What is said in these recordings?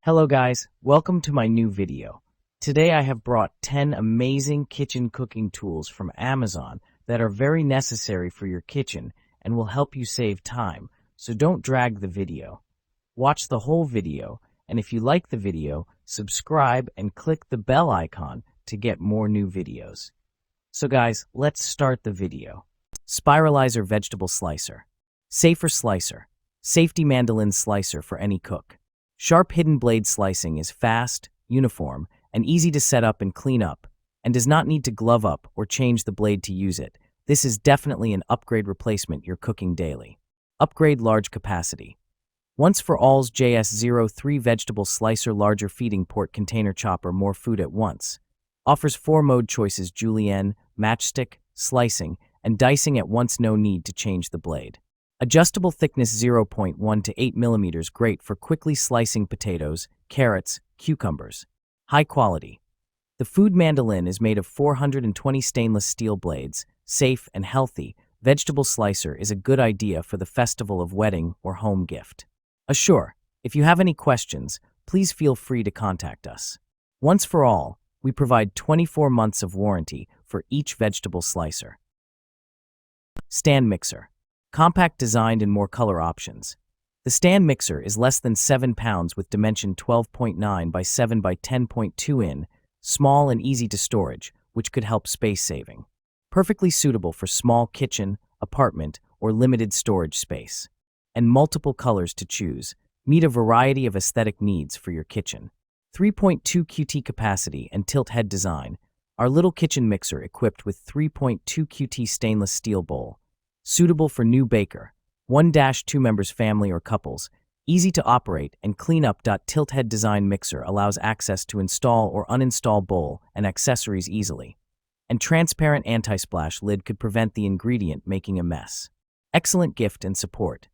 Hello guys, welcome to my new video. Today I have brought 10 amazing kitchen cooking tools from Amazon that are very necessary for your kitchen and will help you save time, so don't drag the video. Watch the whole video, and if you like the video, subscribe and click the bell icon to get more new videos. So guys, let's start the video. Spiralizer Vegetable Slicer. Safer Slicer. Safety mandolin slicer for any cook. Sharp hidden blade slicing is fast, uniform, and easy to set up and clean up, and does not need to glove up or change the blade to use it. This is definitely an upgrade replacement you're cooking daily. Upgrade Large Capacity. Once for all's JS03 Vegetable Slicer Larger Feeding Port Container Chopper More Food at Once. Offers 4 mode choices: julienne, matchstick, slicing, and dicing at once. No need to change the blade. Adjustable thickness 0.1 to 8 millimeters, great for quickly slicing potatoes, carrots, cucumbers. High quality. The food mandolin is made of 420 stainless steel blades, safe and healthy. Vegetable slicer is a good idea for the festival of wedding or home gift. Assure, if you have any questions, please feel free to contact us. Once for all, we provide 24 months of warranty for each vegetable slicer. Stand Mixer. Compact, designed in more color options. The stand mixer is less than 7 pounds with dimension 12.9 by 7 by 10.2 in, small and easy to storage, which could help space saving. Perfectly suitable for small kitchen, apartment, or limited storage space. And multiple colors to choose. Meet a variety of aesthetic needs for your kitchen. 3.2 QT capacity and tilt head design. Our little kitchen mixer equipped with 3.2 QT stainless steel bowl. Suitable for new baker, 1-2 members family or couples, easy to operate and clean up. Tilt head design mixer allows access to install or uninstall bowl and accessories easily. And transparent anti-splash lid could prevent the ingredient making a mess. Excellent gift and support.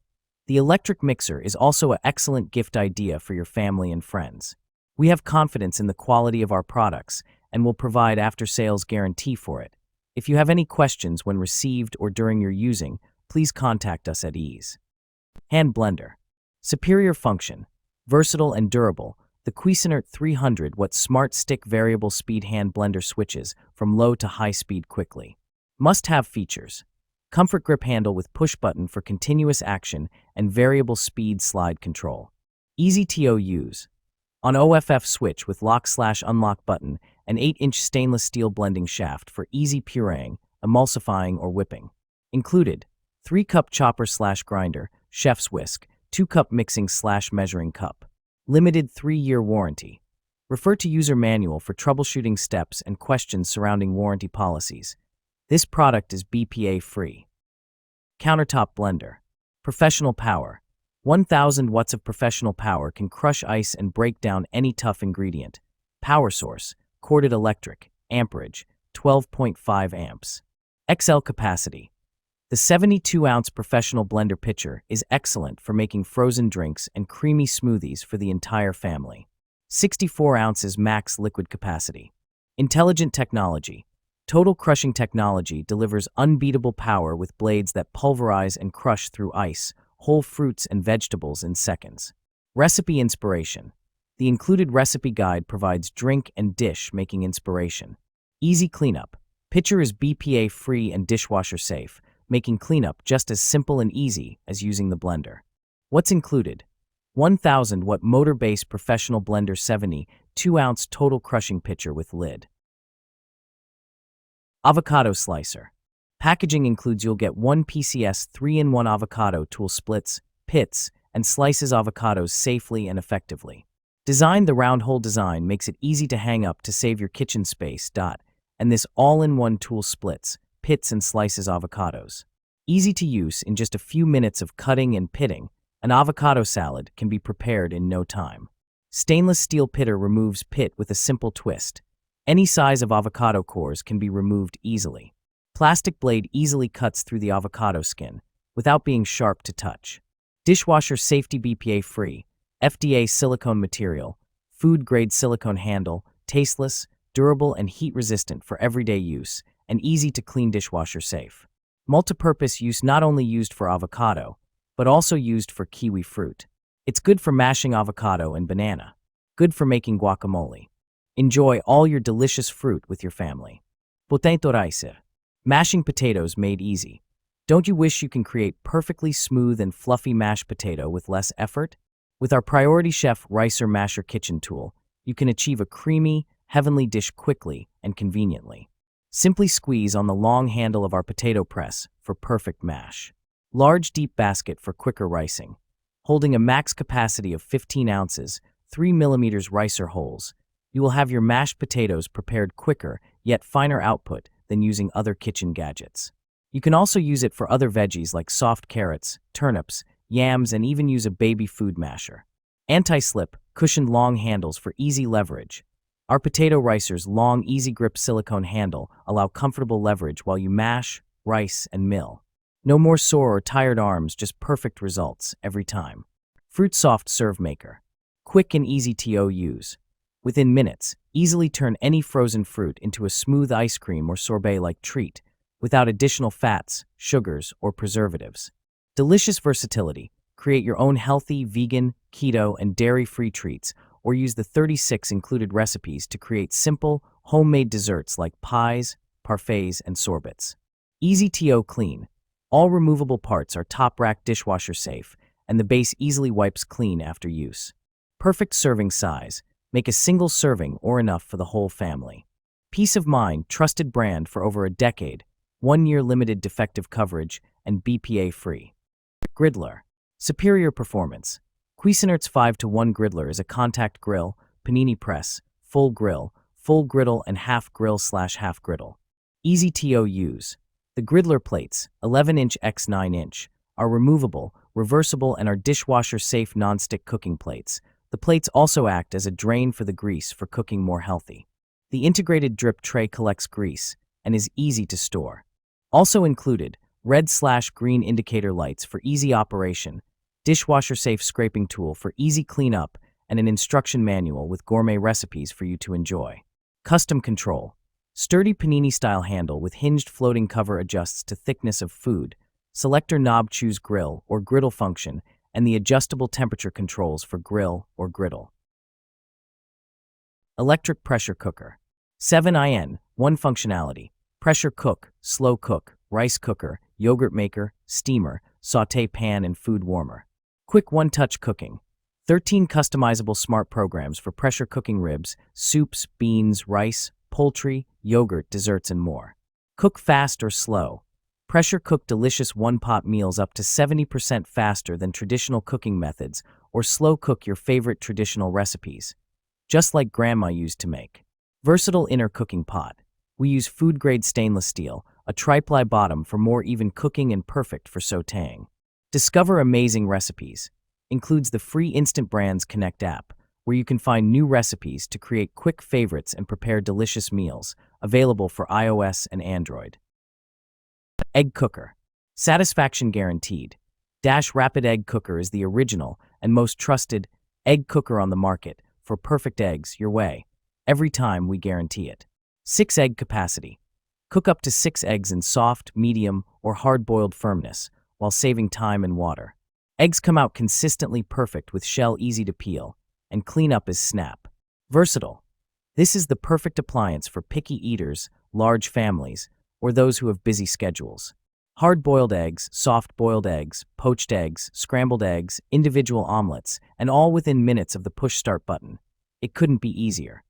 The electric mixer is also an excellent gift idea for your family and friends. We have confidence in the quality of our products and will provide after-sales guarantee for it. If you have any questions when received or during your using, please contact us at ease. Hand Blender. Superior function. Versatile and durable. The Cuisinart 300-watt Smart Stick Variable Speed Hand Blender switches from low to high speed quickly. Must-have features. Comfort grip handle with push button for continuous action and variable speed slide control. Easy to use. On OFF switch with lock/unlock button, an 8-inch stainless steel blending shaft for easy pureeing, emulsifying, or whipping. Included, 3-cup chopper/grinder, chef's whisk, 2-cup mixing/measuring cup. Limited 3-year warranty. Refer to user manual for troubleshooting steps and questions surrounding warranty policies. This product is BPA-free. Countertop blender. Professional power. 1,000 watts of professional power can crush ice and break down any tough ingredient. Power source, corded electric, amperage, 12.5 amps. XL capacity. The 72-ounce professional blender pitcher is excellent for making frozen drinks and creamy smoothies for the entire family. 64 ounces max liquid capacity. Intelligent technology. Total crushing technology delivers unbeatable power with blades that pulverize and crush through ice, whole fruits and vegetables in seconds. Recipe inspiration. The included recipe guide provides drink and dish making inspiration. Easy cleanup. Pitcher is BPA-free and dishwasher safe, making cleanup just as simple and easy as using the blender. What's included? 1,000-watt motor-based professional blender, 72-ounce total crushing pitcher with lid. Avocado slicer. Packaging includes you'll get 1 PCS 3-in-1 avocado tool, splits, pits, and slices avocados safely and effectively. Designed, the round hole design makes it easy to hang up to save your kitchen space. And this all-in-one tool splits, pits, and slices avocados. Easy to use. In just a few minutes of cutting and pitting, an avocado salad can be prepared in no time. Stainless steel pitter removes pit with a simple twist. Any size of avocado cores can be removed easily. Plastic blade easily cuts through the avocado skin without being sharp to touch. Dishwasher safety, BPA-free, FDA silicone material, food-grade silicone handle, tasteless, durable, and heat-resistant for everyday use, and easy to clean, dishwasher safe. Multipurpose use, not only used for avocado, but also used for kiwi fruit. It's good for mashing avocado and banana. good for making guacamole. Enjoy all your delicious fruit with your family. Potato rice. Mashing potatoes made easy. Don't you wish you can create perfectly smooth and fluffy mashed potato with less effort? With our Priority Chef Ricer Masher kitchen tool, you can achieve a creamy, heavenly dish quickly and conveniently. Simply squeeze on the long handle of our potato press for perfect mash. Large deep basket for quicker ricing. Holding a max capacity of 15 ounces, 3 millimeters ricer holes, you will have your mashed potatoes prepared quicker, yet finer output than using other kitchen gadgets. You can also use it for other veggies like soft carrots, turnips, yams, and even use a baby food masher. Anti-slip, cushioned long handles for easy leverage. Our potato ricer's long, easy grip silicone handle allow comfortable leverage while you mash, rice, and mill. No more sore or tired arms, just perfect results every time. Fruit Soft Serve Maker. Quick and easy to use. Within minutes, easily turn any frozen fruit into a smooth ice cream or sorbet-like treat, without additional fats, sugars, or preservatives. Delicious versatility. Create your own healthy, vegan, keto, and dairy-free treats, or use the 36 included recipes to create simple, homemade desserts like pies, parfaits, and sorbets. Easy to clean. All removable parts are top-rack dishwasher safe, and the base easily wipes clean after use. Perfect serving size. Make a single serving or enough for the whole family. Peace of mind, trusted brand for over a decade, 1-year limited defective coverage, and BPA-free. Griddler. Superior performance. Cuisinart's 5-to-1 Griddler is a contact grill, panini press, full griddle, and half grill/half griddle. Easy to use. The Griddler plates, 11-inch x 9-inch, are removable, reversible, and are dishwasher-safe non-stick cooking plates. The plates also act as a drain for the grease for cooking more healthy. The integrated drip tray collects grease and is easy to store. Also included, red/green indicator lights for easy operation, dishwasher-safe scraping tool for easy cleanup, and an instruction manual with gourmet recipes for you to enjoy. Custom control. Sturdy panini-style handle with hinged floating cover adjusts to thickness of food, selector knob choose grill or griddle function, and the adjustable temperature controls for grill or griddle. Electric pressure cooker. 7in, 1 functionality. Pressure cook, slow cook, rice cooker, yogurt maker, steamer, sauté pan, and food warmer. Quick one-touch cooking. 13 customizable smart programs for pressure cooking ribs, soups, beans, rice, poultry, yogurt, desserts, and more. Cook fast or slow. Pressure cook delicious one-pot meals up to 70% faster than traditional cooking methods, or slow cook your favorite traditional recipes, just like Grandma used to make. Versatile inner cooking pot. We use food-grade stainless steel, a tri-ply bottom for more even cooking and perfect for sautéing. Discover amazing recipes. Includes the free Instant Brands Connect app, where you can find new recipes to create quick favorites and prepare delicious meals, available for iOS and Android. Egg cooker. Satisfaction guaranteed. Rapid Egg Cooker is the original and most trusted egg cooker on the market for perfect eggs your way. Every time, we guarantee it. 6 egg capacity. Cook up to 6 eggs in soft, medium, or hard-boiled firmness while saving time and water. Eggs come out consistently perfect with shell easy to peel, and cleanup is snap. Versatile. This is the perfect appliance for picky eaters, large families, or those who have busy schedules. Hard-boiled eggs, soft-boiled eggs, poached eggs, scrambled eggs, individual omelets, and all within minutes of the push start button. It couldn't be easier.